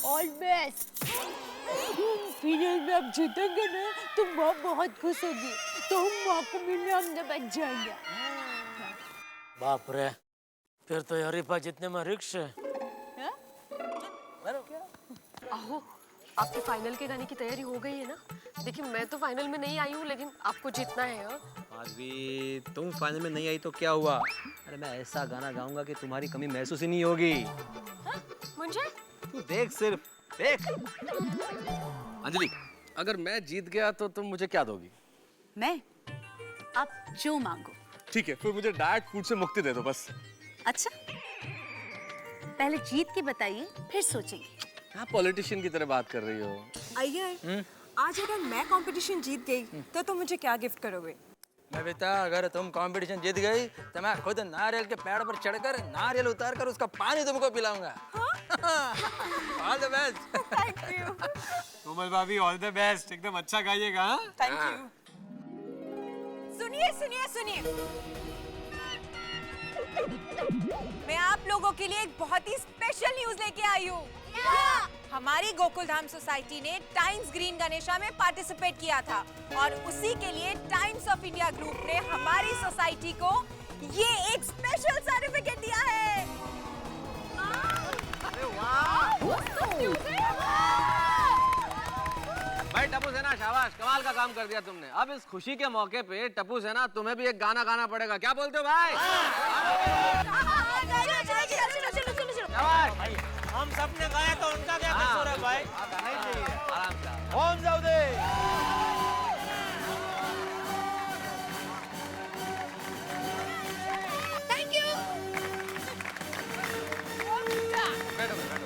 All best. Final में आप जीतेंगे ना तो माँ बहुत खुश होगी, तो हम माँ को मिलने हमने बच जाएंगे। बाप रे, फिर तो हरीफा जितने में रिक्श है। आहो, आपके फाइनल के गाने की तैयारी हो गई है ना? देखिए मैं तो फाइनल में नहीं आई हूँ, लेकिन आपको जीतना है। माधवी, तुम फाइनल में नहीं आई तो क्या हुआ? अरे मैं ऐसा गाना गाऊंगा कि तुम्हारी कमी महसूस ही नहीं होगी। मुझे? तू देख, सिर्फ देख। अंजलि, अगर मैं जीत गया तो तुम मुझे क्या दोगी? मैं? आप जो मांगो। ठीक है, फिर मुझे डाइट फूड से मुक्ति दे दो बस। अच्छा, पहले जीत के बताइए, फिर सोचेंगे। हाँ, पॉलिटिशियन की तरह बात कर रही हो। अय्यर, आज अगर मैं कंपटीशन जीत गई तो तुम मुझे क्या गिफ्ट करोगे? मैं बेटा, अगर तुम कंपटीशन जीत गई तो मैं खुद नारियल के पेड़ पर चढ़कर नारियल उतार कर उसका पानी तुमको पिलाऊंगा। All the best. Thank you. Komal भाभी, ऑल द बेस्ट। एकदम अच्छा गाइएगा। Thank you. सुनिए सुनिए सुनिए, मैं आप लोगों के लिए एक बहुत ही स्पेशल न्यूज लेके आई हूँ। हमारी गोकुलधाम सोसाइटी ने टाइम्स ग्रीन गणेशा में पार्टिसिपेट किया था और उसी के लिए टाइम्स ऑफ इंडिया ग्रुप ने हमारी सोसाइटी को ये एक स्पेशल सर्टिफिकेट दिया है। भाई टप्पू सेना, शाबाश, कमाल का काम कर दिया तुमने। अब इस खुशी के मौके पे टप्पू सेना, तुम्हें भी एक गाना गाना पड़ेगा। क्या बोलते हो भाई? शाबाश। हम सबने गाया तो उनका क्या कसूर है भाई? गाना ही चाहिए, आराम से। ओम जाओ दे। Thank you. बैठो बैठो।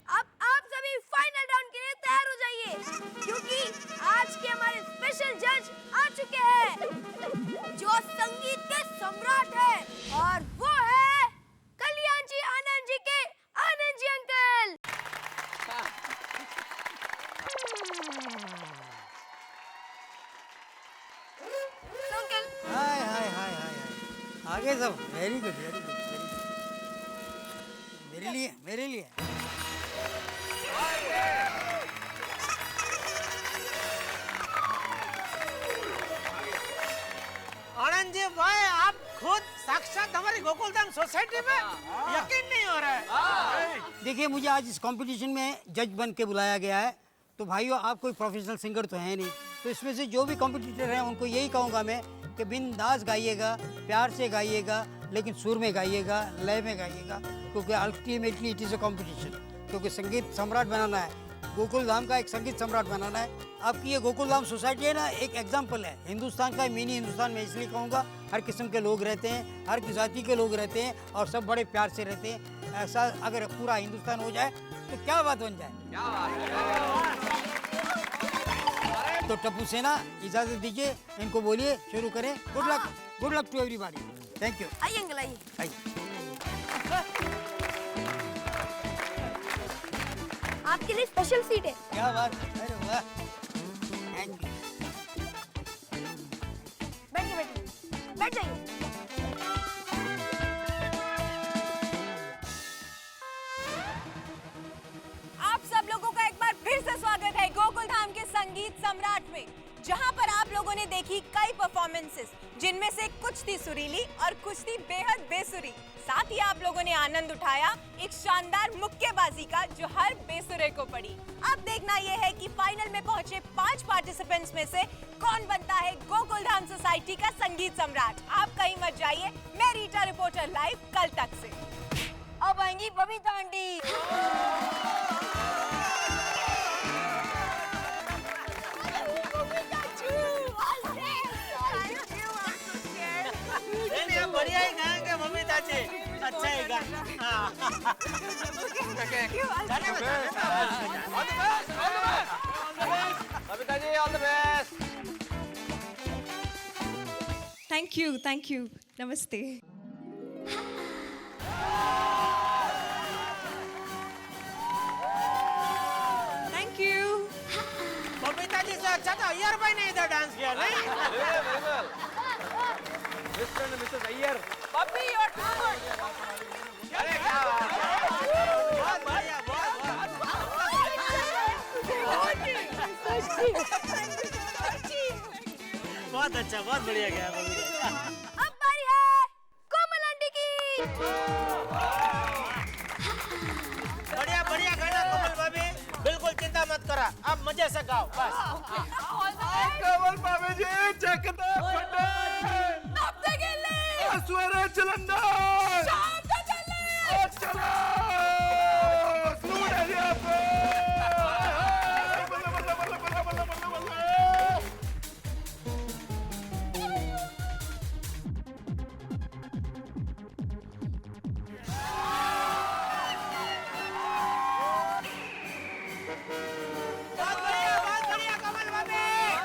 अब आप सभी फाइनल राउंड के लिए तैयार हो जाइए, क्योंकि आज के हमारे स्पेशल जज आ चुके हैं, जो संगीत के सम्राट है, और वो है कल्याण जी आनंद जी के आनंद जी अंकल। अंकल, हाय हाय हाय हाय हाय, आगे सब very good very good very good. मेरे लिए आनंद जी भाई, आप खुद साक्षात हमारी गोकुलधाम सोसाइटी में, यकीन नहीं हो रहा है। देखिए, मुझे आज इस कंपटीशन में जज बन के बुलाया गया है, तो भाइयों आप कोई प्रोफेशनल सिंगर तो है नहीं, तो इसमें से जो भी कॉम्पिटिटर हैं उनको यही कहूँगा मैं कि बिंदास गाइएगा, प्यार से गाइएगा, लेकिन सुर में गाइएगा, लय में गाइएगा, क्योंकि ultimately it is a competition. क्योंकि संगीत सम्राट बनाना है, गोकुलधाम का एक संगीत सम्राट बनाना है। आपकी ये गोकुलधाम सोसाइटी है ना, एक एग्जाम्पल है हिंदुस्तान का, मिनी हिंदुस्तान में इसलिए कहूँगा। हर किस्म के लोग रहते हैं, हर जाति के लोग रहते हैं, और सब बड़े प्यार से रहते हैं। ऐसा अगर पूरा हिंदुस्तान हो जाए तो क्या बात बन जाए। तो टप्पू सेना, इजाजत दीजिए, इनको बोलिए शुरू करें। Good luck to everybody. Thank you. आइए अंकल, आइए। आपके लिए स्पेशल सीट है। क्या बात, अरे वाह, थैंक यू। बैठिए बैठिए, बैठ जाइए। आप सब लोगों का एक बार फिर से स्वागत है गोकुलधाम के संगीत सम्राट में, जहां पर आप लोगों ने देखी कई परफॉर्मेंसेस, जिनमें से कुछ थी सुरीली और कुछ थी बेहद बेसुरी। साथ ही आप लोगों ने आनंद उठाया एक शानदार मुक्केबाजी का, जो हर बेसुरे को पड़ी। अब देखना यह है कि फाइनल में पहुंचे 5 पार्टिसिपेंट्स में से कौन बनता है गोकुलधाम सोसाइटी का संगीत सम्राट। आप कहीं मत जाइए, मैं रीटा रिपोर्टर लाइव कल तक से। अब आएंगी बबीता आंटी। बढ़िया ही गाएंगे मम्मी चाची, अच्छा ही गाना। Babita ji, all the best. Thank you, नमस्ते। Thank you. बबीता जी से अच्छा तो अय्यर भाई ने इधर डांस किया नहीं? Mister and Mrs Iyer. Bobby, you're too good. अरे क्या बात है। बहुत अच्छा, बहुत बढ़िया गया मम्मी का। अब बारी है कोमल आंटी की। बढ़िया बढ़िया गाना कोमल भाभी, बिल्कुल चिंता मत करा, अब मजे से गाओ बस। कमल भाभी जी चकता फटे सवेरे जलंधर चलो सूरज पे बल्ले बल्ले बल्ले बल्ले बल्ले बल्ले बल्ले। बहुत बढ़िया कमल भाभी।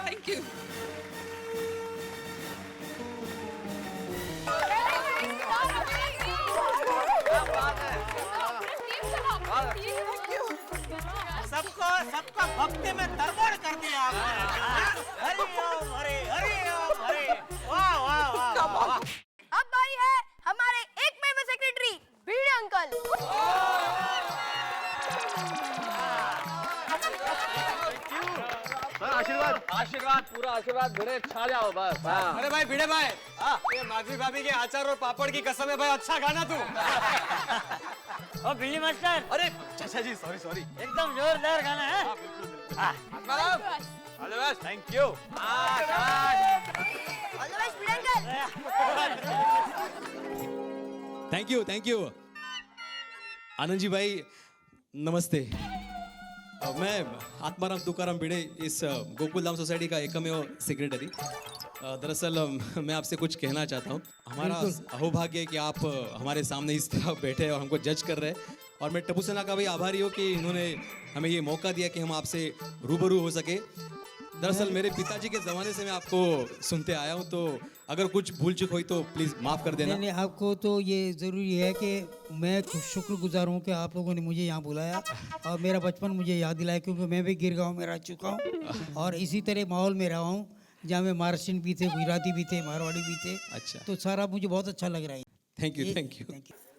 Thank you. सबको भक्ति में तरबड़ कर दिया आपने। हरि ओम हरे, हरि ओम हरे। वाह वाह वाह वाह। अब बारी है हमारे एकमेव सेक्रेटरी भिड़े अंकल। सर आशीर्वाद, आशीर्वाद, पूरा आशीर्वाद भिड़े, छा जाओ बस। हाँ। अरे भाई भिड़े भाई, ये माधवी भाभी के अचार और पापड़ की कसम है भाई, अच्छा गाना तू। ओ भिल्ली मास्टर, अरे चाचा जी सॉरी सॉरी। एकदम जोरदार गाना है। All the best, thank you. All the best Bhide uncle. Thank you Anand ji भाई, नमस्ते। मैं आत्माराम तुकाराम भिड़े, इस गोकुल धाम सोसाइटी का एकमेव सेक्रेटरी। दरअसल मैं आपसे कुछ कहना चाहता हूँ। हमारा अहोभाग्य है कि आप हमारे सामने इस तरह बैठे और हमको जज कर रहे हैं, और मैं टप्पू सेना का भी आभारी हूँ कि इन्होंने हमें ये मौका दिया कि हम आपसे रूबरू हो सके। दरअसल मेरे पिताजी के ज़माने से मैं आपको सुनते आया हूँ, तो अगर कुछ भूल चूक हुई तो प्लीज़ माफ़ कर देना। नहीं, आपको तो ये ज़रूरी है कि मैं शुक्रगुजार हूँ कि आप लोगों ने मुझे यहाँ बुलाया और मेरा बचपन मुझे याद दिलाया, क्योंकि मैं भी गिरगांव में रह चुका हूँ और इसी तरह माहौल में रहा हूँ जहाँ में महाराष्ट्रियन भी थे, गुजराती भी थे, मारवाड़ी भी थे। अच्छा, तो सारा मुझे बहुत अच्छा लग रहा है। Thank you.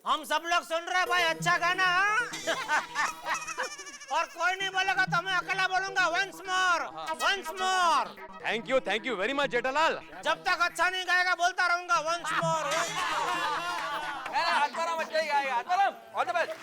हम सब लोग सुन रहे हैं भाई, अच्छा गाना। हाँ? और कोई नहीं बोलेगा तो मैं अकेला बोलूंगा, once more. Thank you very much Jethalal. जब तक अच्छा नहीं गाएगा बोलता रहूंगा वंस मोर। आत्माराम अच्छा ही गाएगा। Atmaram, all the best.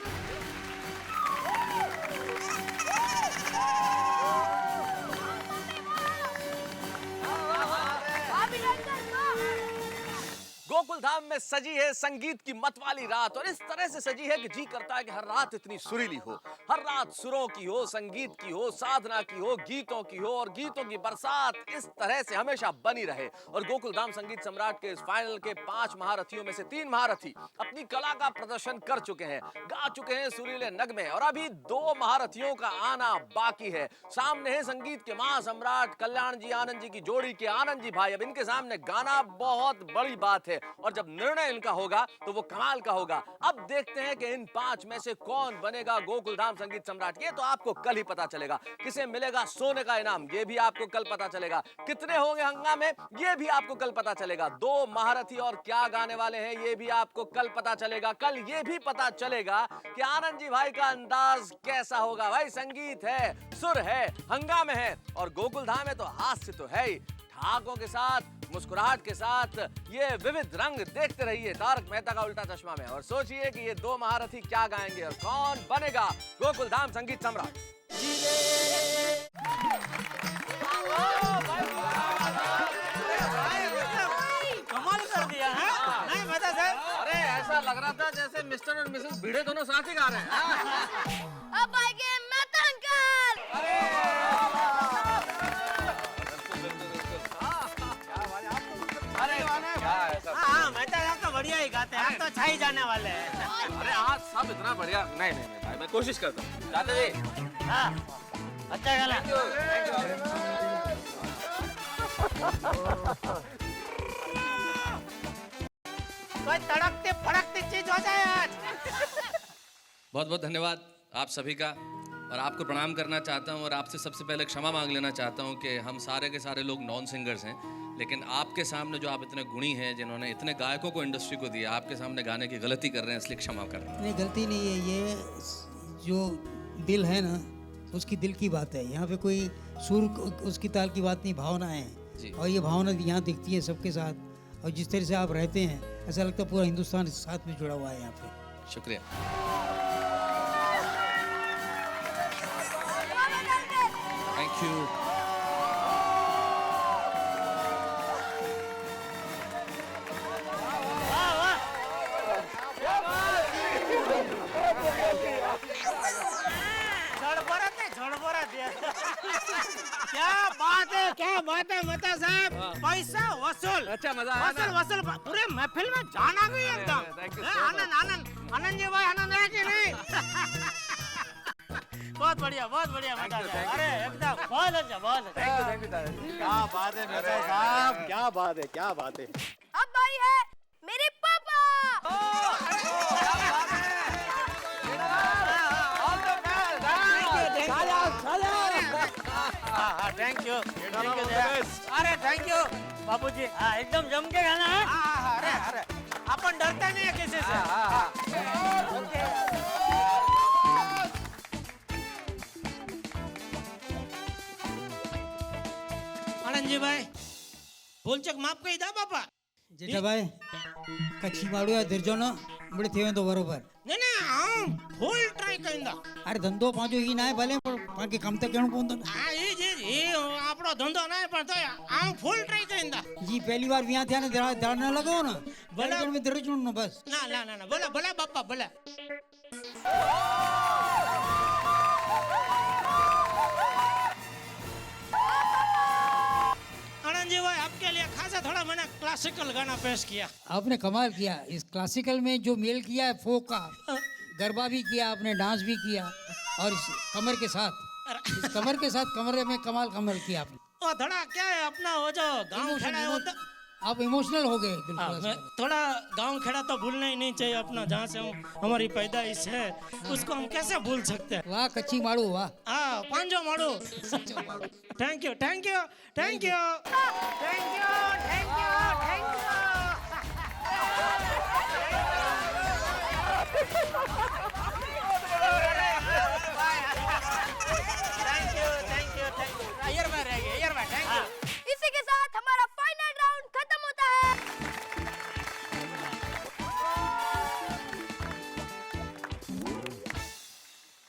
Gokuldham में सजी है संगीत की मतवाली रात, और इस तरह से सजी है कि जी करता है कि हर रात इतनी सुरीली हो, हर रात सुरों की हो, संगीत की हो, साधना की हो, गीतों की हो, और गीतों की बरसात इस तरह से हमेशा बनी रहे। और गोकुल धाम संगीत सम्राट के इस फाइनल के 5 महारथियों में से 3 महारथी अपनी कला का प्रदर्शन कर चुके हैं, गा चुके हैं सुरीले नगमे, और अभी 2 महारथियों का आना बाकी है। सामने है संगीत के महासम्राट कल्याण जी आनंद जी की जोड़ी के आनंद जी भाई। अब इनके सामने गाना बहुत बड़ी बात है, और जब निर्णय इनका होगा तो वो कमाल का होगा। अब देखते हैं कि इन 5 में से कौन बनेगा गोकुल धाम संगीत सम्राट। ये तो आपको कल ही पता चलेगा। किसे मिलेगा सोने का इनाम, ये भी आपको कल पता चलेगा। कितने होंगे हंगामे, ये भी आपको कल पता चलेगा। 2 महारथी और क्या गाने वाले हैं, ये भी आपको कल पता चलेगा। कल ये भी पता चलेगा कि आनंद जी भाई का अंदाज कैसा होगा। भाई संगीत है, सुर है, हंगामे है, और गोकुल धाम है तो हास्य तो है ही। ठहाकों के साथ, मुस्कुराहट के साथ ये विविध रंग देखते रहिए तारक मेहता का उल्टा चश्मा में, और सोचिए कि ये 2 महारथी क्या गाएंगे और कौन बनेगा गोकुल धाम संगीत सम्राट। कमाल कर दिया है। नहीं बता सर, अरे ऐसा लग रहा था जैसे मिस्टर और मिसेस भिड़े दोनों साथ ही गा रहे हैं। अब आएंगे मेहता अंकल। हाँ मेहता साहब तो बढ़िया ही गाते हैं, हम तो अच्छा ही जाने वाले हैं। अरे आज सब इतना बढ़िया। नहीं नहीं नहीं भाई, मैं कोशिश करता हूँ। चाचा जी, हाँ अच्छा गाना। कोई तड़कती फड़कती चीज हो जाए आज। बहुत बहुत धन्यवाद आप सभी का, और आपको प्रणाम करना चाहता हूँ, और आपसे सबसे पहले क्षमा मांग लेना चाहता हूँ कि हम सारे के सारे लोग नॉन सिंगर्स हैं, लेकिन आपके सामने जो आप इतने गुणी हैं, जिन्होंने इतने गायकों को इंडस्ट्री को दिया, आपके सामने गाने की गलती कर रहे हैं, इसलिए क्षमा कर रहे हैं। नहीं, गलती नहीं है, ये जो दिल है ना उसकी दिल की बात है। यहाँ पे कोई सुर उसकी ताल की बात नहीं, भावनाएं जी। हैं। और ये भावना यहाँ दिखती है सबके साथ। और जिस तरह से आप रहते हैं ऐसा लगता है पूरा हिंदुस्तान साथ में जुड़ा हुआ है यहाँ पे। शुक्रिया। Thank you. क्या बात है मता साहब, पैसा वसूल। अच्छा, मजा आया ना? वसूल वसूल पूरे महफिल में जान आ गई एकदम। Thank you so Anand Anand Anand ji भाई, आनंद है कि नहीं? बहुत बढ़िया मता साहब, अरे एकदम बहुत अच्छा, बहुत अच्छा। थैंक यू दादाजी। क्या बात है मेहता साहब, क्या बात है, क्या बात है। अब बारी है मेरे पापा। थैंक यू अरे थैंक यू बाबूजी। हाँ एकदम जम के खाना है। अरे अपन डरते नहीं है किसी से। आनंद जी भाई बोलचक माफ कही दा बापा। जेठाभाई कच्छी माड़ू या दिरजो न बड़े थे तो बरोबर। नहीं फूल ट्राई कईंदा। अरे धंधो पांचो ही ना है भले पर बाकी कम तक कहणो पवंदो न। हाँ ये आपड़ो धंधो ना है पर तो आऊं फूल ट्राई कईंदा। जी पहली बार यहाँ थे ना दाड़ न लगाओ ना भला। दाड़ में दर्द चुनो बस। ना बोला बोला बापा बोला। आनंद जी भाई आपके लिए खासा थोड़ा मैंने क्लासिकल गाना पेश किया। आपने कमाल किया इस क्लासिकल में जो मेल किया है फोक का, गरबा भी किया आपने, डांस भी किया और इस कमर के साथ, इस कमर के साथ कमरे में कमल किया आपने। ओ थोड़ा क्या है अपना वो जो गांव खेड़ा है वो तो आप इमोशनल हो गए हाँ, बिल्कुल। मैं थोड़ा गांव खेड़ा तो भूलना ही नहीं चाहिए अपना, जहाँ से हमारी पैदाइश है उसको हम कैसे भूल सकते हैं। वाह कच्ची माड़ू वाह। हाँ पांचो माड़ू। Thank you thank you thank you thank you thank you thank you. इसी के साथ हमारा फाइनल राउंड खत्म होता है।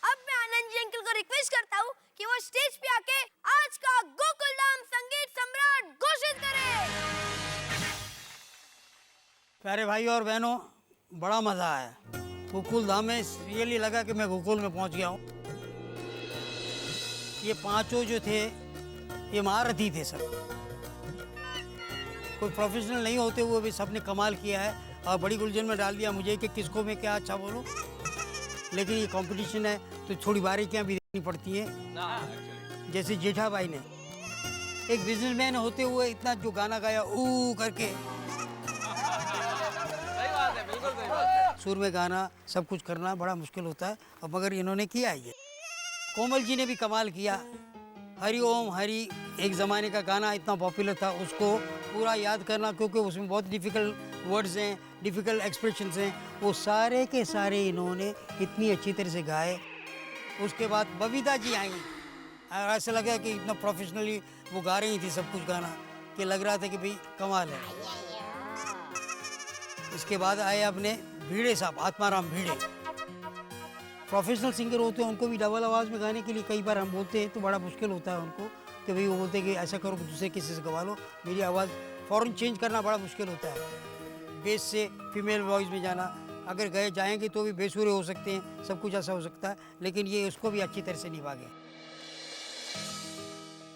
अब मैं आनंद जी अंकल को रिक्वेस्ट करता हूँ कि वो स्टेज पे आके आज का गोकुलधाम संगीत सम्राट घोषित करें। प्यारे भाई और बहनों बड़ा मजा आया गोकुलधाम में। रियली लगा कि मैं गोकुल में पहुंच गया हूँ। ये पांचों जो थे ये महारथी थे सब, कोई प्रोफेशनल नहीं होते हुए भी सबने कमाल किया है और बड़ी उलझन में डाल दिया मुझे कि किसको मैं क्या अच्छा बोलूं। लेकिन ये कंपटीशन है तो थोड़ी बारीकियां भी देखनी पड़ती हैं। जैसे जेठा भाई ने एक बिजनेसमैन होते हुए इतना जो गाना गाया ऊ करके, सही बात है, बिल्कुल सही बात है। सुर में गाना सब कुछ करना बड़ा मुश्किल होता है और मगर इन्होंने किया ये। कोमल जी ने भी कमाल किया। हरि ओम हरि एक ज़माने का गाना इतना पॉपुलर था, उसको पूरा याद करना क्योंकि उसमें बहुत डिफ़िकल्ट वर्ड्स हैं, डिफ़िकल्ट एक्सप्रेशंस हैं, वो सारे के सारे इन्होंने इतनी अच्छी तरह से गाए। उसके बाद बबीता जी आई और ऐसा लगा कि इतना प्रोफेशनली वो गा रही थी सब कुछ गाना कि लग रहा था कि भाई कमाल है। इसके बाद आए अपने भिड़े साहब, आत्माराम भिड़े। प्रोफेशनल सिंगर होते हैं उनको भी डबल आवाज़ में गाने के लिए कई बार हम बोलते हैं तो बड़ा मुश्किल होता है उनको कि भाई वो बोलते हैं कि ऐसा करो कि दूसरे किसी से गवा लो, मेरी आवाज़ फ़ौरन चेंज करना बड़ा मुश्किल होता है। बेस से फीमेल वॉइस में जाना, अगर जाएंगे तो भी बेसुरे हो सकते हैं, सब कुछ ऐसा हो सकता है, लेकिन ये उसको भी अच्छी तरह से निभा गए।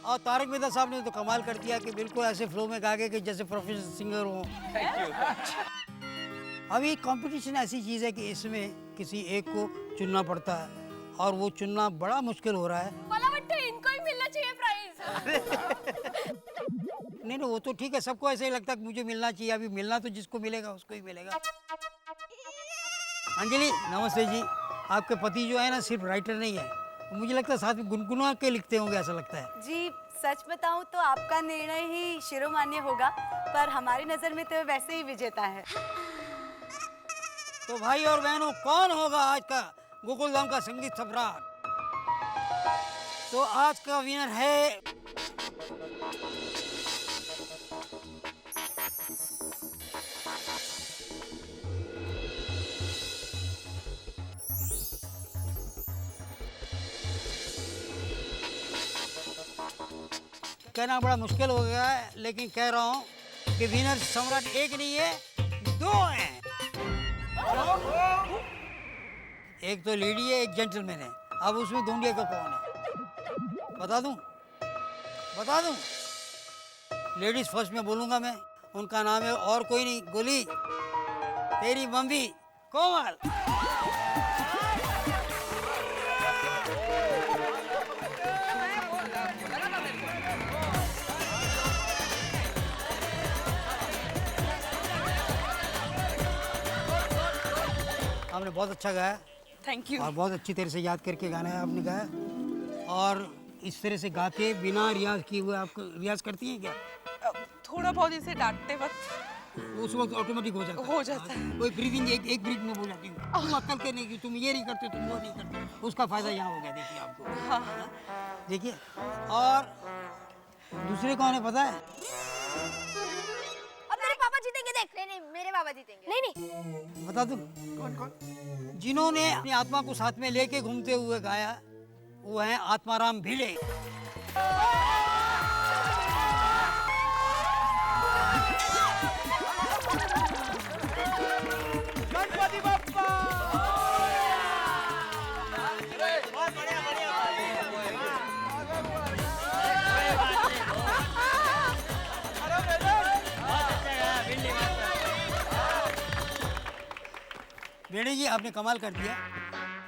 और तारक मेहता साहब ने तो कमाल कर दिया कि बिल्कुल ऐसे फ्लो में गा गए कि जैसे प्रोफेशनल सिंगर हो। अभी कंपटीशन ऐसी चीज़ है कि इसमें किसी एक को चुनना पड़ता है और वो चुनना बड़ा मुश्किल हो रहा है। इनको ही मिलना चाहिए प्राइज। नहीं वो तो ठीक है, सबको ऐसे ही लगता है कि मुझे मिलना चाहिए। अभी मिलना तो जिसको मिलेगा उसको ही मिलेगा। अंजलि नमस्ते जी। आपके पति जो है ना सिर्फ राइटर नहीं है, मुझे लगता है साथ में गुनगुना के लिखते होंगे, ऐसा लगता है। जी सच बताऊं तो आपका निर्णय ही शिरोमान्य होगा, पर हमारी नजर में तो वैसे ही विजेता है। तो भाई और बहनों कौन होगा आज का गोकुलधाम का संगीत सम्राट? तो आज का विनर है कहना बड़ा मुश्किल हो गया है, लेकिन कह रहा हूँ कि विनर सम्राट एक नहीं है, दो हैं। एक तो लेडी है, एक जेंटलमैन है। अब उसमें ढूंढिए का कौन है? बता दूं? बता दूं? लेडीज फर्स्ट में बोलूंगा मैं। उनका नाम है और कोई नहीं, गोली, तेरी मम्मी कोमल। आपने बहुत अच्छा गाया। Thank you. और बहुत अच्छी तरह से याद करके गाना है आपने गाया। और इस तरह से गा के बिना रियाज किए हुए आप रियाज करती हैं क्या? थोड़ा बहुत इसे डांटते वक्त उस वक्त ऑटोमेटिक हो जाता है। हो जाता है। कोई ब्रीदिंग एक ब्रीथ में बोल जाती है। तुम अक्ल के नहीं कि तुम ये नहीं करते, तुम वो नहीं करते। उसका फायदा यहाँ हो गया, देखिए आपको। हाँ। देखिए, और दूसरे कौन है पता है? अब मेरे पापा जीतेंगे, देख। नहीं नहीं, मेरे पापा जीतेंगे। नहीं नहीं, बता दूं? कौन? जिन्होंने अपनी आत्मा को साथ में लेके घूमते हुए गाया, वो है आत्माराम भिड़े। गणपति बप्पा। बहुत बढ़िया बढ़िया। भेड़े जी, आपने कमाल कर दिया।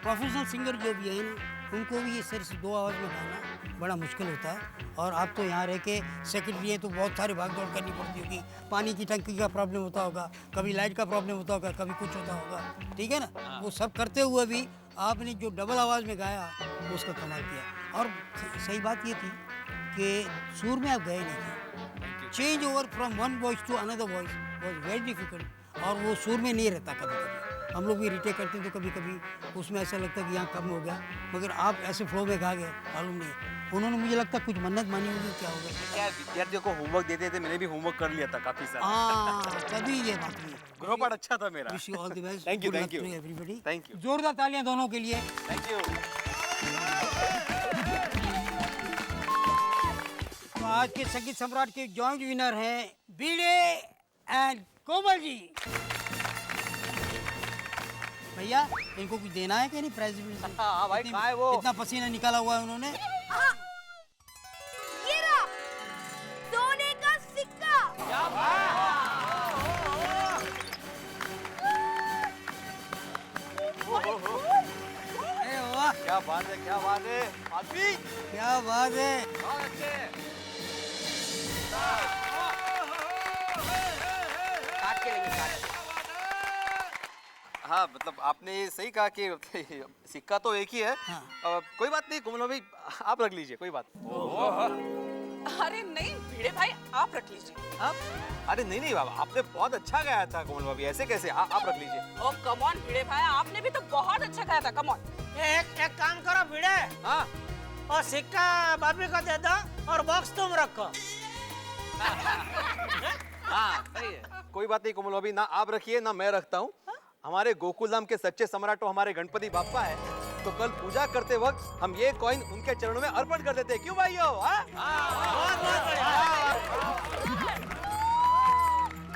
प्रोफेशनल सिंगर जो भी है ना, उनको भी इस तरह से दो आवाज़ में गाना बड़ा मुश्किल होता है। और आप तो यहाँ रह के सेक्रेटरी हैं, तो बहुत सारी भाग दौड़ करनी पड़ती होगी। पानी की टंकी का प्रॉब्लम होता होगा, कभी लाइट का प्रॉब्लम होता होगा, कभी कुछ होता होगा, ठीक है ना? वो सब करते हुए भी आपने जो डबल आवाज़ में गाया, उसका कमाल किया। और सही बात ये थी कि सुर में आप गए नहीं थे। Change over from one voice to another voice was very difficult. और वो सुर में नहीं रहता कभी कभी। हम लोग भी रिटेक करते हैं तो कभी कभी उसमें ऐसा लगता है कि यहाँ कम हो गया, मगर आप ऐसे फ्लो में गा गए, मालूम नहीं। उन्होंने मुझे लगता है कुछ मन्नत मानी होगी, क्या हो गया? क्या विद्यार्थियों को होमवर्क देते थे, मैंने भी होमवर्क कर लिया था काफी सारा। हाँ, तभी ये बात हुई। गृहपाठ अच्छा था मेरा। Wish you all the best. Thank you, thank you. Everybody. Thank you. जोरदार तालियां दोनों के लिए। Thank you. तो आज के संगीत सम्राट के जॉइंट विनर हैं भिड़े एंड कोमल जी। भैया, इनको कुछ देना है कि नहीं प्राइज? हाँ भाई, कहाँ है वो? इतना पसीना निकाला हुआ है उन्होंने। ये रहा सोने का सिक्का। अरे वाह, क्या बात है, क्या बात है आदमी। क्या बात है। बहुत अच्छे। काट के लेंगे, काट के। हाँ, मतलब आपने सही कहा कि सिक्का तो एक ही है। हाँ। कोई बात नहीं कोमल भाई, आप रख लीजिए, कोई बात। अरे नहीं भिड़े भाई, आप रख लीजिए। आप? अरे नहीं नहीं बाबा, आपने बहुत अच्छा गाया था कोमल भाभी, ऐसे कैसे? आप रख लीजिए। ओ कम ऑन भिड़े भाई, आपने भी तो बहुत अच्छा गाया था, कम ऑन। एक काम करो भिड़े, हाँ और सिक्का भाभी को दे दो और बॉक्स तुम रखो। हाँ सही है। कोई बात नहीं कोमल भाभी, ना आप रखिए ना मैं रखता हूँ। हमारे गोकुल धाम के सच्चे सम्राट तो हमारे गणपति बाप्पा है, तो कल पूजा करते वक्त हम ये कॉइन उनके चरणों में अर्पण कर देते हैं। क्यों भाइयों?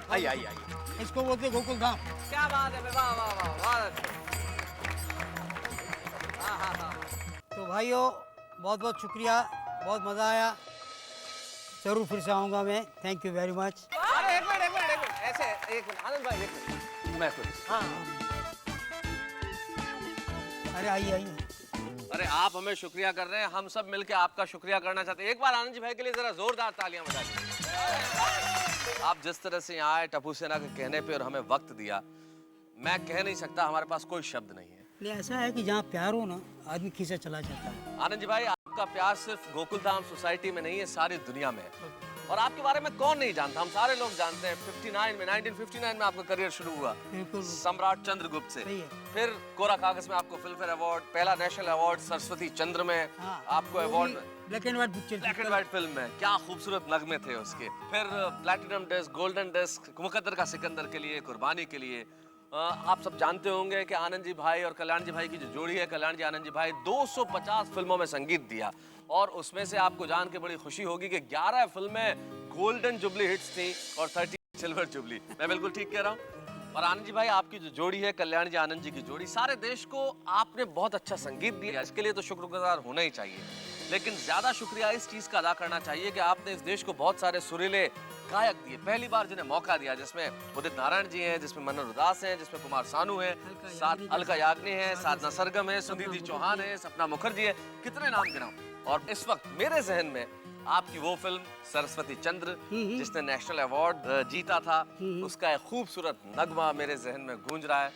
आइए आइए आइए। इसको बोलते गोकुल धाम। क्या बात है, वाह वाह वाह, बहुत अच्छे। तो भाइयों, बहुत बहुत शुक्रिया, बहुत मज़ा आया। जरूर फिर से आऊँगा मैं। Thank you very much. अरे एक मिनट, ऐसे एक मिनट आनंद भाई, एक मिनट मैं थोड़ी। हाँ अरे आइए आइए। अरे आप हमें शुक्रिया कर रहे हैं, हम सब मिलके आपका शुक्रिया करना चाहते हैं। एक बार आनंद जी भाई के लिए जरा जोरदार तालियां बजा दीजिए। आप जिस तरह से यहाँ आए टपू सेना के कहने पे और हमें वक्त दिया, मैं कह नहीं सकता, हमारे पास कोई शब्द नहीं है। नहीं, ऐसा है कि जहाँ प्यार हो ना, आदमी खींचा चला जाता है। आनंद जी भाई, आपका प्यार सिर्फ गोकुल धाम सोसाइटी में नहीं है, सारी दुनिया में है। और आपके बारे में कौन नहीं जानता, हम सारे लोग जानते हैं। 1959 में आपका करियर शुरू हुआ सम्राट चंद्रगुप्त से, फिर कोरा कागज में आपको फिल्म फेयर अवार्ड, पहला नेशनल अवार्ड सरस्वती चंद्र में आपको award, black and white picture, black and white film में, क्या खूबसूरत नगमे थे उसके। फिर प्लैटिनम डिस्क, गोल्डन डिस्क, मुकद्दर का सिकंदर के लिए, कुर्बानी के लिए। आप सब जानते होंगे कि आनंद जी भाई और कल्याण जी भाई की जो जोड़ी है, कल्याण जी आनंद जी भाई, 250 फिल्मों में संगीत दिया। और उसमें से आपको जान के बड़ी खुशी होगी कि 11 फिल्में गोल्डन जुबली हिट्स थी और 30 सिल्वर जुबली। मैं बिल्कुल ठीक कह रहा हूँ। और आनंद जी भाई, आपकी जो जोड़ी है कल्याण जी आनंद जी की जोड़ी, सारे देश को आपने बहुत अच्छा संगीत दिया, इसके लिए तो शुक्रगुजार होना ही चाहिए। लेकिन ज्यादा शुक्रिया इस चीज का अदा करना चाहिए कि आपने इस देश को बहुत सारे सुरीले गायक दिए, पहली बार जिन्हें मौका दिया, जिसमें उदित नारायण जी हैं, जिसमें मनोहर उदास हैं, जिसमें कुमार सानू हैं, साथ अलका याग्निक हैं, साधना सरगम है, सुनिधि चौहान है, सपना मुखर्जी है, कितने नाम गिनाऊं। और इस वक्त मेरे जहन में आपकी वो फिल्म सरस्वती चंद्र जिसने नेशनल अवार्ड जीता था, उसका एक खूबसूरत नगमा मेरे जहन में गूंज रहा है।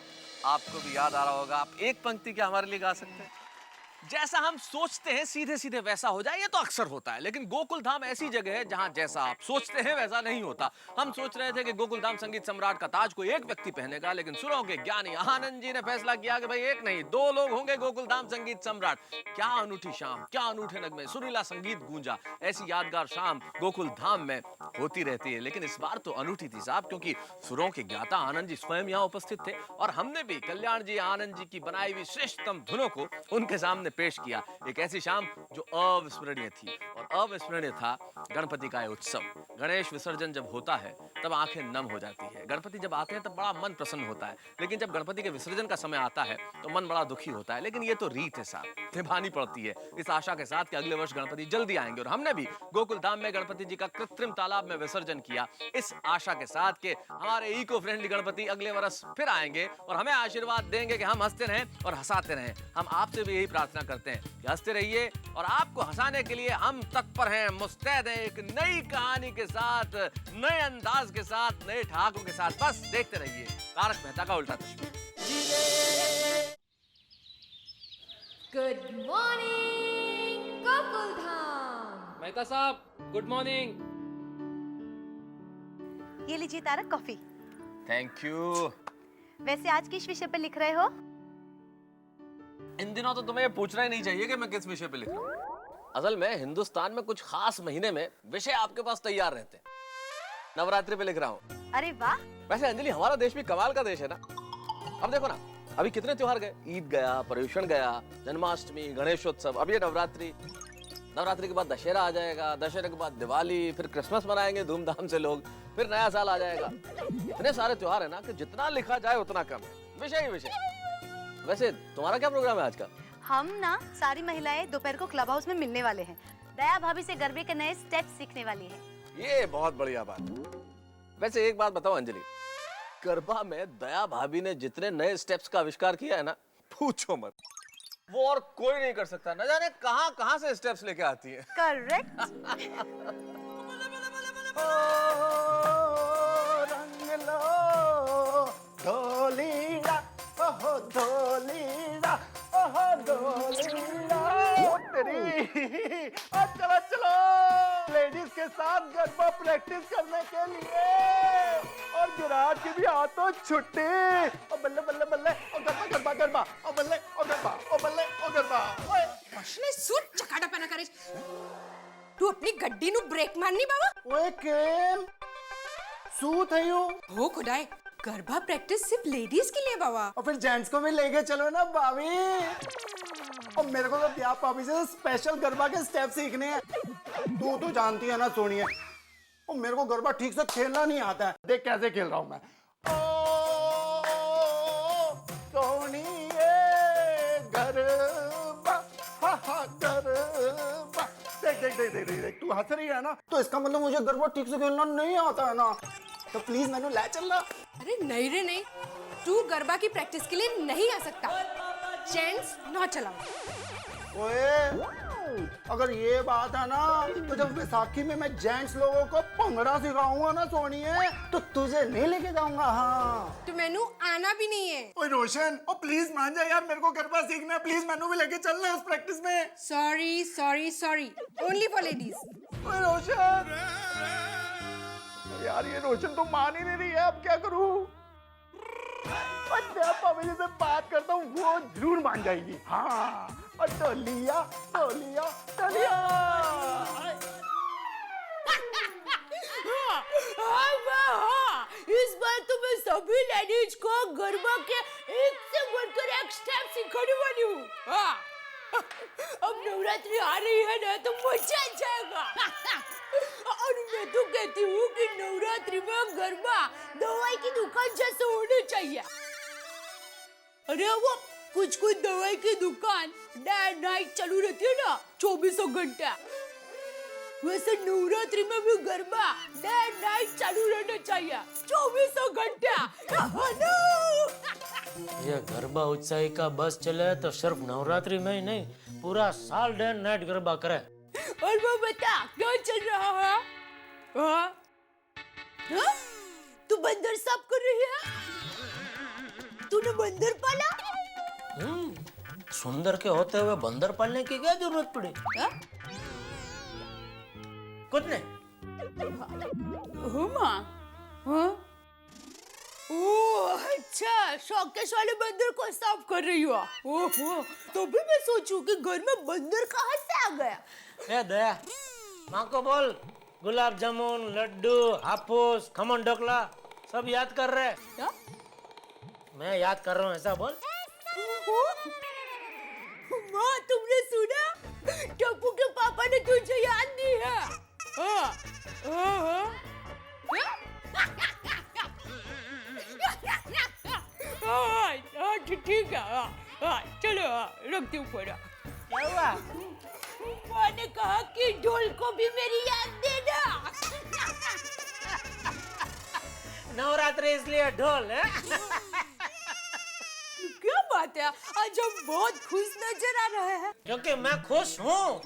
आपको भी याद आ रहा होगा। आप एक पंक्ति क्या हमारे लिए गा सकते हैं? जैसा हम सोचते हैं सीधे सीधे वैसा हो जाए, ये तो अक्सर होता है, लेकिन गोकुल धाम ऐसी जगह है जहां जैसा आप सोचते हैं वैसा नहीं होता। हम सोच रहे थे कि गोकुल धाम संगीत सम्राट का ताज कोई एक व्यक्ति पहनेगा, लेकिन सुरों के ज्ञानी आनंद जी ने फैसला किया कि भाई एक नहीं 2 लोग होंगे गोकुल धाम संगीत सम्राट। क्या अनूठी शाम, क्या अनूठे नगमे, सुरीला संगीत गूंजा। ऐसी यादगार शाम गोकुल धाम में होती रहती है, लेकिन इस बार तो अनूठी थी साहब, क्योंकि सुरों के ज्ञाता आनंद जी स्वयं यहाँ उपस्थित थे और हमने भी कल्याण जी आनंद जी की बनाई हुई श्रेष्ठतम धुनों को उनके सामने पेश किया। एक ऐसी शाम जो अविस्मरणीय थी, और अविस्मरणीय था गणपति का उत्सव। गणेश विसर्जन जब होता है तब आंखें नम हो जाती है। गणपति जब आते हैं तब बड़ा मन प्रसन्न होता है, लेकिन जब गणपति के विसर्जन का समय आता है तो मन बड़ा दुखी होता है। लेकिन ये तो रीत है साहब, निभानी पड़ती है, इस आशा के साथ कि अगले वर्ष गणपति जल्दी आएंगे। और हमने भी गोकुल धाम में गणपति जी का कृत्रिम तालाब में विसर्जन किया, इस आशा के साथ कि हमारे इको फ्रेंडली गणपति अगले वर्ष फिर आएंगे और हमें आशीर्वाद देंगे कि हम हंसते रहें और हंसाते रहें। हम आपसे भी यही प्रार्थना करते हैं कि हंसते रहिए, और आपको हंसाने के लिए हम तत्पर हैं, मुस्तैद हैं, एक नई कहानी के साथ, नए अंदाज के साथ, नए ठहाकों के साथ। बस देखते रहिए तारक मेहता का उल्टा चश्मा। Good morning Gokul Dham. मेहता साहब, गुड मॉर्निंग। ये लीजिए तारक, कॉफी। Thank you. वैसे आज किस विषय पर लिख रहे हो? इन दिनों तो तुम्हें पूछना ही नहीं चाहिए कि मैं किस विषय पे लिख रहा हूँ। असल में हिंदुस्तान में कुछ खास महीने में विषय आपके पास तैयार रहते हैं। नवरात्रि पे लिख रहा हूँ। अरे वाह। वैसे अंजलि, हमारा देश भी कमाल का देश है ना। अब देखो ना, अभी कितने त्योहार गए, ईद गया, पर्युषण गया, जन्माष्टमी, गणेशोत्सव, अब ये नवरात्रि। नवरात्रि के बाद दशहरा आ जाएगा, दशहरे के बाद दिवाली, फिर क्रिसमस मनाएंगे धूमधाम से लोग, फिर नया साल आ जाएगा। इतने सारे त्योहार है ना कि जितना लिखा जाए उतना कम है, विषय ही विषय। वैसे तुम्हारा क्या प्रोग्राम है आज का? हम ना सारी महिलाएं दोपहर को क्लब हाउस में मिलने वाले हैं। दया भाभी से गरबे के नए स्टेप्स सीखने वाली हैं। ये बहुत बढ़िया बात। वैसे एक बात बताओ अंजलि, गरबा में दया भाभी ने जितने नए स्टेप्स का आविष्कार किया है ना, पूछो मत, वो और कोई नहीं कर सकता। न जाने कहां से स्टेप्स लेके आती है। करेक्ट। रंग लो ढोलीड़ा, ओहो ढोलीड़ा, ओहो ढोलीड़ा तेरी। चलो चलो लेडीज के साथ गरबा प्रैक्टिस करने के लिए, और गिराज की भी हाथों छुट्टी। ओ बल्ले बल्ले बल्ले, ओ गरबा गरबा गरबा, ओ बल्ले ओ गरबा, ओ बल्ले ओ गरबा। ओए मशले सूट चकाड़ा पना करे। तू अपनी गड्डी नु ब्रेक मारनी बाबा। ओए केम सू थयो हो खुदाई, गरबा प्रैक्टिस सिर्फ लेडीज के लिए बाबा। और फिर जेंट्स को भी लेके चलो ना भाभी। और मेरे को तो क्या भाभी से स्पेशल गरबा के स्टेप सीखने हैं। तू तो जानती है ना सोनिया, और मेरे को गरबा ठीक से खेलना नहीं आता है। देख कैसे खेल रहा हूँ मैं। ओ सोनिए गरबा, हा हा गरबा। देख देख देख देख देख, तू हंस रही है ना, तो इसका मतलब मुझे गरबा ठीक से खेलना नहीं आता है ना। तो प्लीज मैंने ले चलना। अरे नहीं रे नहीं, तू गरबा की प्रैक्टिस के लिए नहीं आ सकता। जेंट्स नौ चलाओ। ओए हूँ। अगर ये बात है ना, तो जब बैसाखी में मैं जेंट्स लोगों को भंगड़ा सिखाऊंगा ना सोनिए, तो तुझे नहीं लेके जाऊंगा। हाँ तो मैनू आना भी नहीं है। ओए रोशन, ओ प्लीज मान जा यार, मेरे को गरबा सीखना है, प्लीज मैनू भी लेके चलना है उस प्रैक्टिस में। Sorry sorry sorry, only for ladies. ओए रोशन यार, ये रोशन तो मान ही नहीं रही है, अब क्या करूं? मैं पापा से बात करता हूँ, वो जरूर मान जाएगी। हाँ, और टोलिया टोलिया टोलिया। इस बार तो मैं सभी लेडीज को गरबा के एक से बढ़कर एक स्टेप सिखाने वाली हूँ। हाँ। अब नवरात्रि आ रही है ना, तो मजा आ जाएगा। और मैं तो कहती हूँ कि नवरात्रि में गरबा दवाई की दुकान जैसे होना चाहिए। अरे वो कुछ दवाई की दुकान डे नाइट चालू रहती है ना, 24 घंटा। वैसे नवरात्रि में भी गरबा डे नाइट चालू रहना चाहिए, 24 घंटा। ये गरबा उत्साही का बस चले तो सिर्फ नवरात्रि में ही नहीं, पूरा साल डे नाइट गरबा करे। और वो बता क्या चल रहा है? हाँ? हाँ? तू बंदर साफ कर रही है? तूने बंदर पाला? सुंदर के होते हुए बंदर पालने की क्या जरूरत पड़ी? कुछ नहीं। माँ, हाँ? ओह अच्छा, शौकेश वाले बंदर को साफ कर रही हो। ओहो, तो भी मैं सोचूं कि घर में बंदर कहाँ से आ गया। ए दया, माँ को बोल गुलाब जामुन, लड्डू, हापुस, खमन ढोकला सब याद कर रहे। क्या? मैं याद कर रहा हूँ, ऐसा बोल। माँ तुमने सुना? टप्पू के पापा ने तुझे याद दी है। हाँ, हाँ, हाँ, ठीक है। चलो रखती हूँ फोन। क्या हुआ? माँ ने कहा कि ढोल को भी मेरी याद देना। नवरात्रि इसलिए ढोल है। क्या बात है, आज हम बहुत खुश नजर आ रहे हैं। क्योंकि मैं खुश हूँ।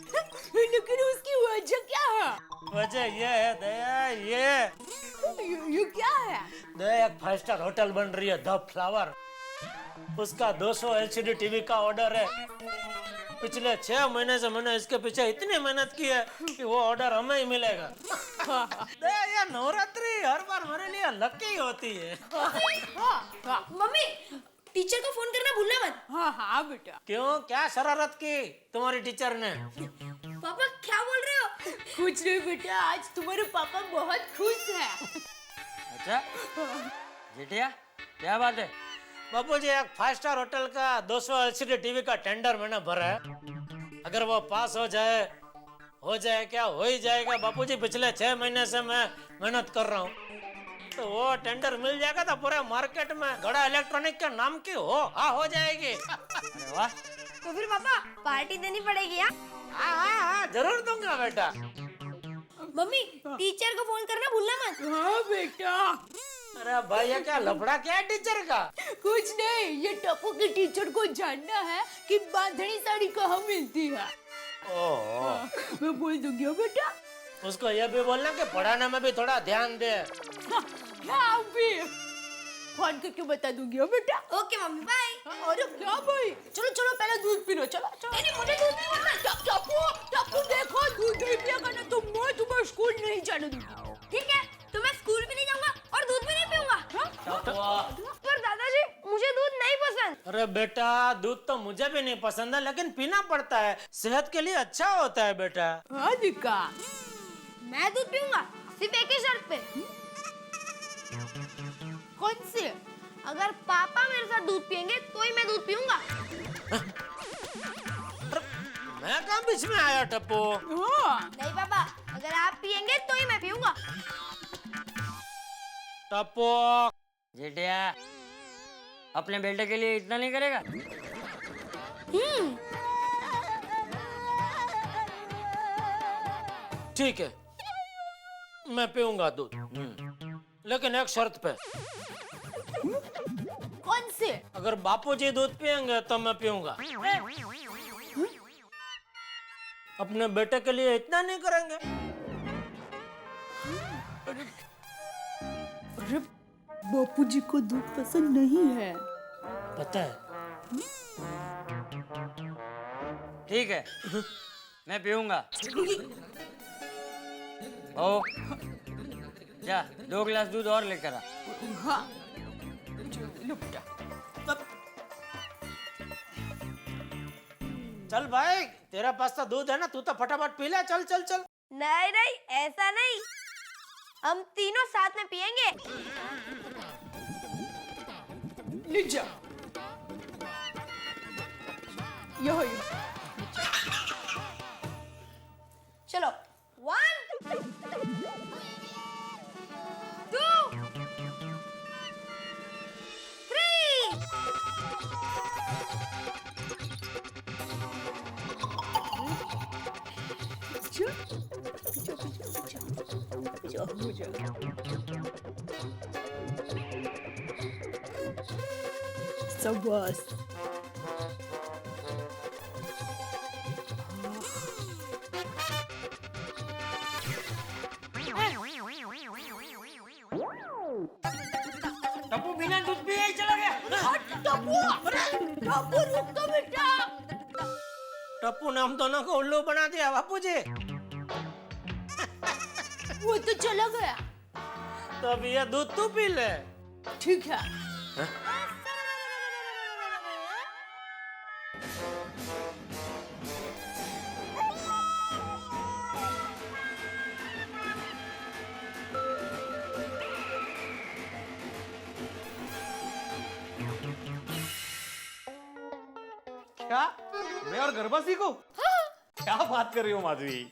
लेकिन उसकी वजह क्या है? वजह ये है दया, ये क्या है? दया, एक 5 स्टार होटल बन रही है, द फ्लावर। उसका 200 LCD टीवी का ऑर्डर है। पिछले 6 महीने से मैंने इसके पीछे इतनी मेहनत की है कि वो ऑर्डर हमें ही मिलेगा। दया, नवरात्रि हर बार मेरे लिए लकी होती है। मम्मी, टीचर को फोन करना भूलना मत। हाँ हाँ बेटा। क्यों, क्या शरारत की तुम्हारी टीचर ने? पापा क्या बोल रहे हो? कुछ नहीं बेटा, आज तुम्हारे पापा बहुत खुश हैं। अच्छा जेठिया, क्या बात है? बापू जी, एक 5 स्टार होटल का 200 LCD टीवी का टेंडर मैंने भरा है। अगर वो पास हो जाए क्या, हो ही जाएगा बापू जी। पिछले 6 महीने से मैं मेहनत कर रहा हूँ, तो वो टेंडर मिल जाएगा तो पूरे मार्केट में गड़ा इलेक्ट्रॉनिक के नाम की हो जाएगी। अरे वाह। तो फिर पापा पार्टी देनी पड़ेगी। हाँ, जरूर दूंगा बेटा। मम्मी, टीचर को फोन करना भूलना मत। हाँ बेटा। अरे भाई, ये क्या लफड़ा क्या है टीचर का? कुछ नहीं, ये टप्पू की टीचर को जानना है कि बांधनी साड़ी कहाँ मिलती है। ओह, मैं बोल दूंगी बेटा। उसको ये भी बोलना कि पढ़ाने में भी थोड़ा ध्यान दे। हाँ भी फोन करके बता दूंगी बेटा। Okay mummy, bye. अरे क्या भाई, चलो चलो पहले दूध पी लो। चलो चलो। नहीं, मुझे दूध नहीं पीना। टप्पू देखो, दूध नहीं पिएगा ना तो मैं तुम्हें स्कूल नहीं जाने दूंगी। ठीक है, तो मैं स्कूल भी नहीं जाऊंगा और दूध भी नहीं पीऊंगा। पर दादाजी, मुझे दूध नहीं पसंद। अरे बेटा, दूध तो मुझे भी नहीं पसंद है, लेकिन पीना पड़ता है, सेहत के लिए अच्छा होता है बेटा। हाँ दिक्का, मैं दूध पीऊंगा, सिर्फ एक ही शर्त पे। कौन सी? अगर पापा मेरे साथ दूध पियेंगे तो ही मैं दूध पीऊंगा। मैं कहाँ बीच में आया टप्पू? नहीं पापा, अगर आप पियेंगे तो ही मैं पीऊंगा। टप्पू, जेठिया, अपने बेटे के लिए इतना नहीं करेगा? ठीक है, मैं पीऊंगा दूध, लेकिन एक शर्त पे। कौन से? अगर बापूजी दूध पियेंगे तो मैं पीऊंगा। अपने बेटे के लिए इतना नहीं करेंगे? अरे बापूजी को दूध पसंद नहीं है। पता है। ठीक है, मैं पीऊंगा। ओ, जा 2 गिलास दूध और लेकर आ। हाँ, लो बेटा। चल भाई, तेरा पास तो दूध है ना, तू तो फटाफट पी ले। चल चल चल। नहीं नहीं, ऐसा नहीं, हम तीनों साथ में पियेंगे। ले जा। यो। चलो 1 2 3। शाबाश। टप्पू बिना दूध पिए ही चला गया। टप्पू रुक तो बेटा। टप्पू ने हम दोनों को उल्लू बना दिया बापूजी। वो तो चला गया। तो अब ये दूध तू पी ले। ठीक है। क्या मैं और गरबा सीखूं? क्या बात कर रही हो माधवी?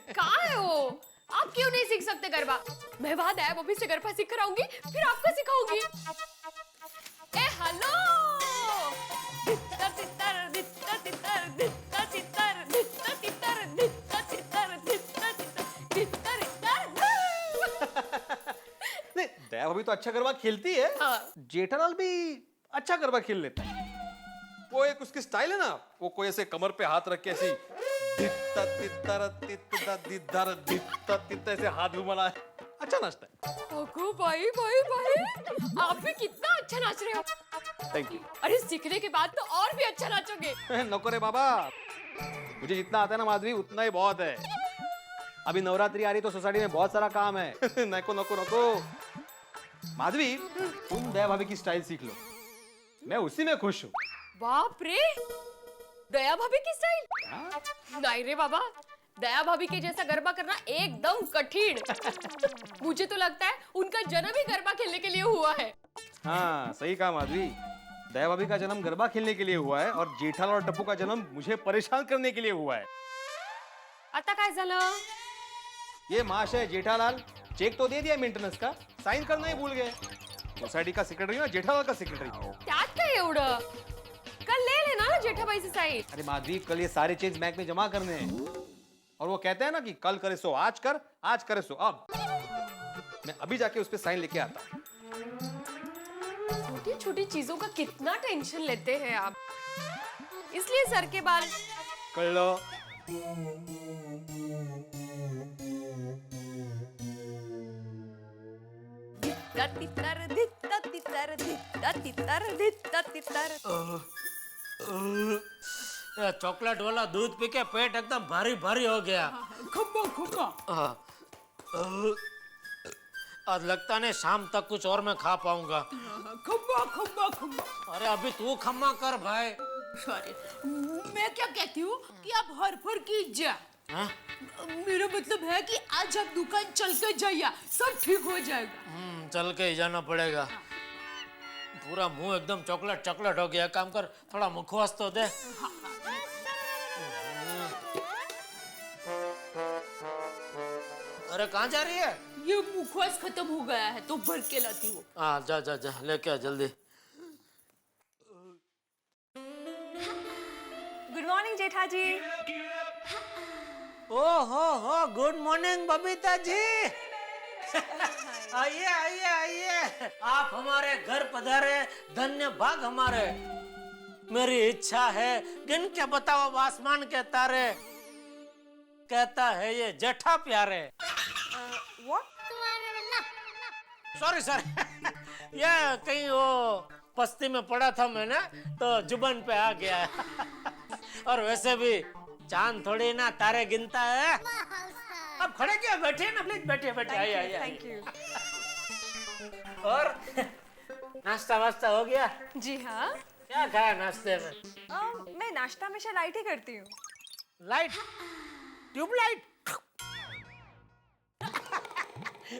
कहाँ है वो? आप क्यों नहीं सीख सकते गरबा? मैं वहाँ दया भाभी से गरबा सीख कर आऊंगी, फिर आपको सिखाऊंगी। ए हेलो, दित्ता तित्तर दित्ता तित्तर दित्ता तित्तर दित्ता तित्तर दित्ता तित्तर दित्ता तित्तर दित्ता तित्तर। नहीं, दया भाभी तो अच्छा गरबा खेलती है। जेठालाल भी अच्छा गरबा खेल लेता है। वो एक उसकी स्टाइल है ना, वो कोई ऐसे कमर पे हाथ रख के ऐसी दित्ता तित्तर तित्ता दिद्दर दित्ता तित्ता ऐसे हाथ घुमाना है। अच्छा नाचता है। ओको भाई भाई भाई, आप भी कितना अच्छा नाच रहे हो। Thank you. अरे सीखने के बाद तो और भी अच्छा नाचोगे। नको रे बाबा, मुझे जितना आता है ना माधवी उतना ही बहुत है। अभी नवरात्रि आ रही तो सोसाइटी में बहुत सारा काम है। नको नको नको। माधवी, तुम दया भाभी की स्टाइल सीख लो, मैं उसी में खुश हूँ। बाप रे, दया भाभी की स्टाइल? नहीं रे बाबा, दया भाभी के जैसा गरबा करना एकदम कठिन। मुझे तो लगता है उनका जन्म ही गरबा खेलने के लिए हुआ है। हाँ सही कहा माधवी, दया भाभी का जन्म गरबा खेलने के लिए हुआ है और जेठालाल और टप्पू का जन्म मुझे परेशान करने के लिए हुआ है। आता काय झालं? ये महाशय जेठालाल चेक तो दे दिया मेंटेनेंस का, साइन करना ही भूल गए। सोसाइटी का सेक्रेटरी ना जेठालाल का सेक्रेटरी। त्यात काय एवढं? कल ले लेना ना जेठाबाई से साइन। अरे माधवी, कल ये सारे चेक बैंक में जमा करने हैं और वो कहते हैं ना कि कल करे सो आज कर, आज करे सो अब। मैं अभी जाके उस पे साइन लेके आता हूँ। छोटी छोटी चीजों का कितना टेंशन लेते हैं आप, इसलिए सर के बाल कर लो। तितर दित्ता तितर दित्ता तितर दित्ता तितर। चॉकलेट वाला दूध पी के पेट एकदम भारी भारी हो गया। खम्बा खम्बा। आज लगता नहीं शाम तक कुछ और मैं खा पाऊंगा। खम्बा खम्बा खम्बा। अरे अभी तू खम्मा कर भाई। सॉरी, मैं क्या कहती हूँ कि आप हरफर की जा। मेरा मतलब है कि आज आप दुकान चल के जाइए, सब ठीक हो जाएगा। चल के ही जाना पड़ेगा। पूरा मुंह एकदम चॉकलेट चॉकलेट हो गया। काम कर, थोड़ा मुखवास तो दे। अरे कहाँ जा रही है? ये मुखवास खत्म हो गया है तो भर के लाती हूँ। हाँ जा जा जा, लेके आ जल्दी। गुड मॉर्निंग जेठा जी। ओ हो गुड मॉर्निंग बबीता जी। आइए आइए आइए, आप हमारे घर पधारे, धन्य भाग हमारे। मेरी इच्छा है गिन के बताओ आसमान के तारे, कहता है ये जेठा प्यारे। सॉरी ये कहीं वो पस्ती में पड़ा था मैंने तो जुबान पे आ गया है। और वैसे भी चांद थोड़ी ना तारे गिनता है। अब खड़े क्या बैठे ना, प्लीज बैठे बैठे। आइए थैंक यू। और नाश्ता वास्ता हो गया? जी हाँ। क्या खाया नाश्ते में? मैं नाश्ता हमेशा लाइट ही करती हूँ। लाइट? ट्यूबलाइट?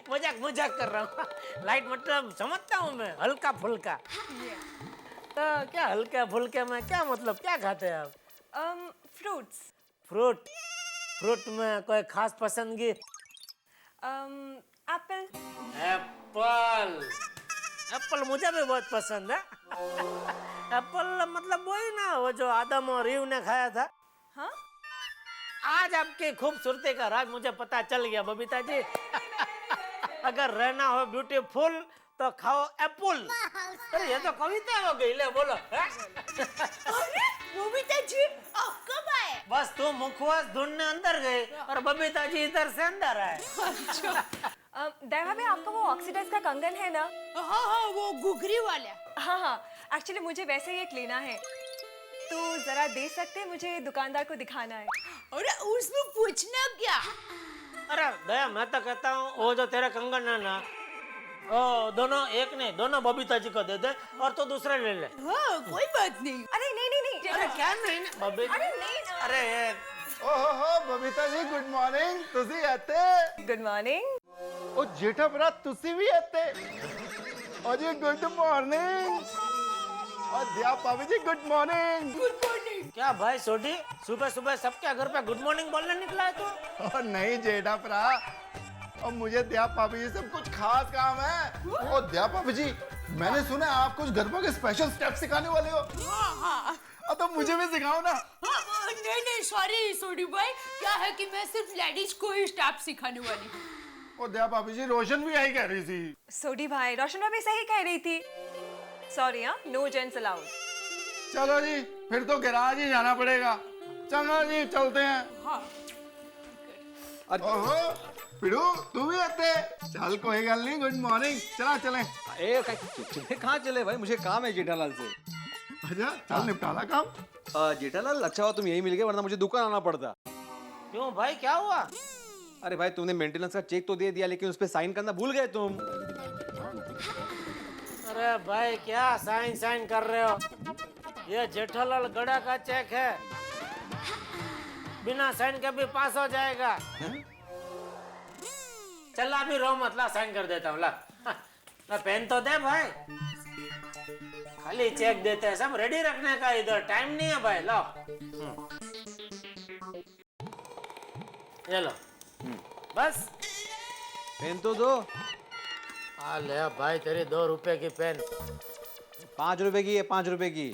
मजाक कर रहा हूँ। लाइट मतलब समझता हूँ मैं, हल्का फुल्का। तो क्या हल्का फुल्के में क्या मतलब, क्या खाते हैं आप? फ्रूट्स। फ्रूट में कोई खास पसंदगी? एप्पल। एप्पल मुझे भी बहुत पसंद है। एप्पल मतलब वही ना, वो जो आदम और ईव ने खाया था। हाँ? आज आपकी खूबसूरती का राज मुझे पता चल गया बबीता जी। अगर रहना हो ब्यूटीफुल तो खाओ एप्पल। अरे ये तो कविता हो गई, ले बोलो। अरे बबीता जी आप कब आए? बस तुम मुखवास ढूंढने अंदर गए और बबीता जी इधर से अंदर आए। दैवा भाई आपका वो ऑक्सीडाइज का कंगन है ना? हाँ वो घुघरी वाला। हाँ एक्चुअली मुझे वैसे ही एक लेना है, तो जरा दे सकते हैं? मुझे दुकानदार को दिखाना है। अरे उसमें पूछना क्या? अरे दया मैं तो कहता हूँ वो जो तेरे कंगन है ना, ओ दोनों एक नहीं, दोनों बबीता जी को दे दे और तो दूसरे ले ले। हाँ कोई बात नहीं। अरे नहीं। अरे क्या नहीं बबीता? अरे नहीं ना। अरे ओहो बबीता जी गुड मॉर्निंग। तुसी आते? Good morning. ओ जेठा भरा तुसी भी आते? ओ जी गुड मॉर्निंग। और दिया पापी जी गुड मॉर्निंग। Good morning. क्या भाई सोडी, सुबह सुबह सबके घर पे गुड मॉर्निंग बोलने निकला है तू? और नहीं जेठा भरा, और मुझे दिया पापी जी से कुछ खास काम है। और दिया पापी जी मैंने सुना आप कुछ गरबा के स्पेशल स्टेप सिखाने वाले हो। हाँ। तो मुझे भी सिखाओ ना। नहीं सॉरी सोडी भाई, क्या है कि मैं सिर्फ लेडीज को ही स्टेप सिखाने वाली हूँ। और दिया पापी जी रोशन भी यही कह रही थी। सोडी भाई, रोशन भाभी सही कह रही थी। सॉरी हाँ, नो जेंट्स अलाउड। चलो जी फिर तो गैराज ही जाना पड़ेगा। चलो जी चलते हैं। हाँ। ओहो पिड़ू तू भी आते? चल कोई गल नहीं, गुड मॉर्निंग। चले। कहाँ चले भाई, मुझे काम है जेठालाल से। अच्छा चल निपटाला काम। जेठालाल अच्छा हुआ तुम यही मिल गए, वरना मुझे दुकान आना पड़ता। क्यों भाई क्या हुआ? अरे भाई तुमने मेंटेनेंस का चेक तो दे दिया, लेकिन उस पे साइन करना भूल गए तुम। अरे भाई क्या साइन कर रहे हो? ये जेठालाल गड़ा का चेक है, बिना साइन के भी पास हो जाएगा। चल अभी रो मत, ला साइन कर देता हूँ। ला पेन तो दे भाई, खाली चेक देते हैं, सब रेडी रखने का, इधर टाइम नहीं है भाई। लो ये लो बस। पेन तो दो। आ ले भाई तेरी 2 रुपए की पेन। 5 रुपए की है, 5 रुपए की।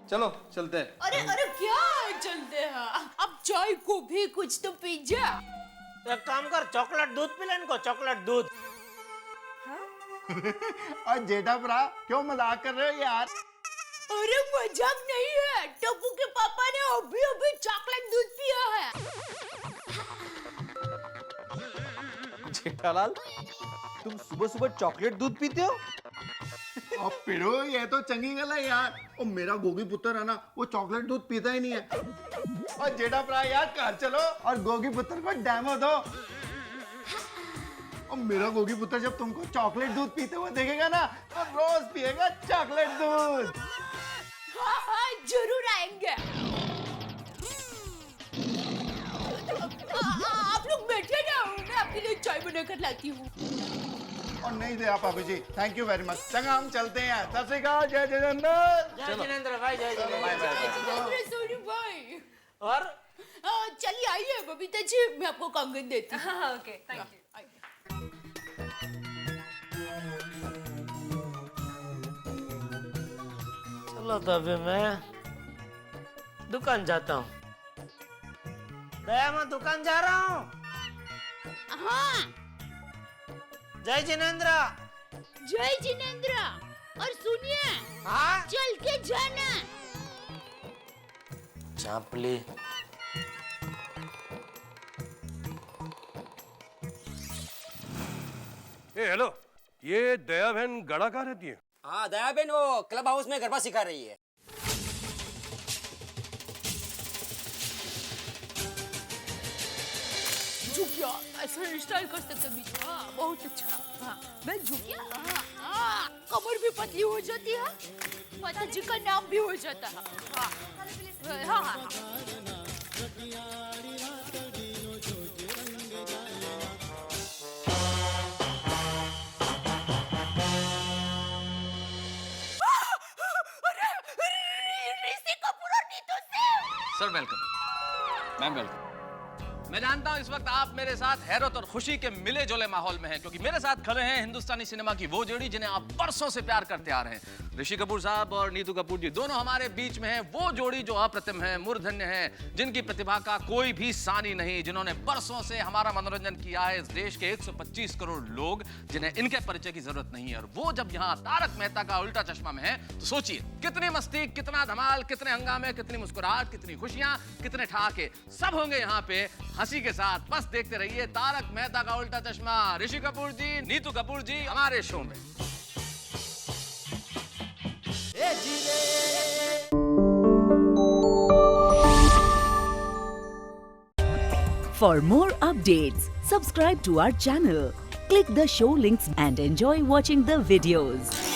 चलो चलते हैं। अरे क्या चलते हैं? अब चाय को भी कुछ तो पीजा। एक काम कर, चॉकलेट दूध पी ले इनको, चॉकलेट दूध। और जेठा भरा क्यों मजाक कर रहे हो यार? अरे मजाक नहीं है, टप्पू के पापा ने अभी चॉकलेट दूध पिया है। जेठालाल तुम सुबह सुबह चॉकलेट दूध पीते हो? अब पिड़ो ये तो चंगी गल है यार। और मेरा गोगी पुत्र है ना, वो चॉकलेट दूध पीता ही नहीं है। और जेठा भरा यार घर चलो और गोगी पुत्र को डेमो दो। और मेरा गोगी पुत्र जब तुमको चॉकलेट दूध पीते हुए देखेगा ना, तो रोज पिएगा चॉकलेट दूध। हाँ जरूर आएंगे। आप लोग बैठे ना, मैं आपके लिए चाय बनाकर लाती हूँ। और नहीं दे आप जी, थैंक यू वेरी मच। चंगा हम चलते हैं। सत श्री अकाल, जय जिनेंद्र। जय जिनेंद्र भाई, जय जिनेंद्र। सोनी भाई और चलिए आइए बबीता जी, मैं आपको कंगन देती हूँ। हाँ ओके थैंक यू। चलो तो अभी मैं दुकान जाता हूँ। दया मैं दुकान जा रहा हूँ। हाँ जय जिनेंद्र। जय जिनेंद्र। और सुनिए, हाँ चल के जाना। चापली हेलो, ये दया बहन गड़ा कहाँ रहती है? हाँ दया बेन वो क्लब हाउस में गरबा सिखा रही है। झुकिया ऐसा स्टाइल कर सकते बीच में। हाँ बहुत अच्छा। हाँ मैं झुकिया। हाँ कमर भी पतली हो जाती है, माता जी का नाम भी हो जाता है। हाँ हाँ हाँ सर वेलकम। Ma'am welcome. मैं जानता हूं इस वक्त आप मेरे साथ हैरत और खुशी के मिले जुले माहौल में हैं, क्योंकि मेरे साथ खड़े हैं हिंदुस्तानी सिनेमा की वो जोड़ी जिन्हें आप बरसों से प्यार करते आ रहे हैं। ऋषि कपूर साहब और नीतू कपूर जी दोनों हमारे बीच में हैं। वो जोड़ी जो अप्रतिम है, मूर्धन्य है, जिनकी प्रतिभा का कोई भी सानी नहीं, जिन्होंने बरसों से हमारा मनोरंजन किया है। इस देश के 125 करोड़ लोग जिन्हें इनके परिचय की जरूरत नहीं है, और वो जब यहाँ तारक मेहता का उल्टा चश्मा में है तो सोचिए कितनी मस्ती, कितना धमाल, कितने हंगामे, कितनी मुस्कुराहट, कितनी खुशियां, कितने ठहाके सब होंगे यहाँ पे हंसी के साथ। बस देखते रहिए तारक मेहता का उल्टा चश्मा। ऋषि कपूर जी, नीतू कपूर जी हमारे शो में। For more updates, subscribe to our channel, click the show links and enjoy watching the videos.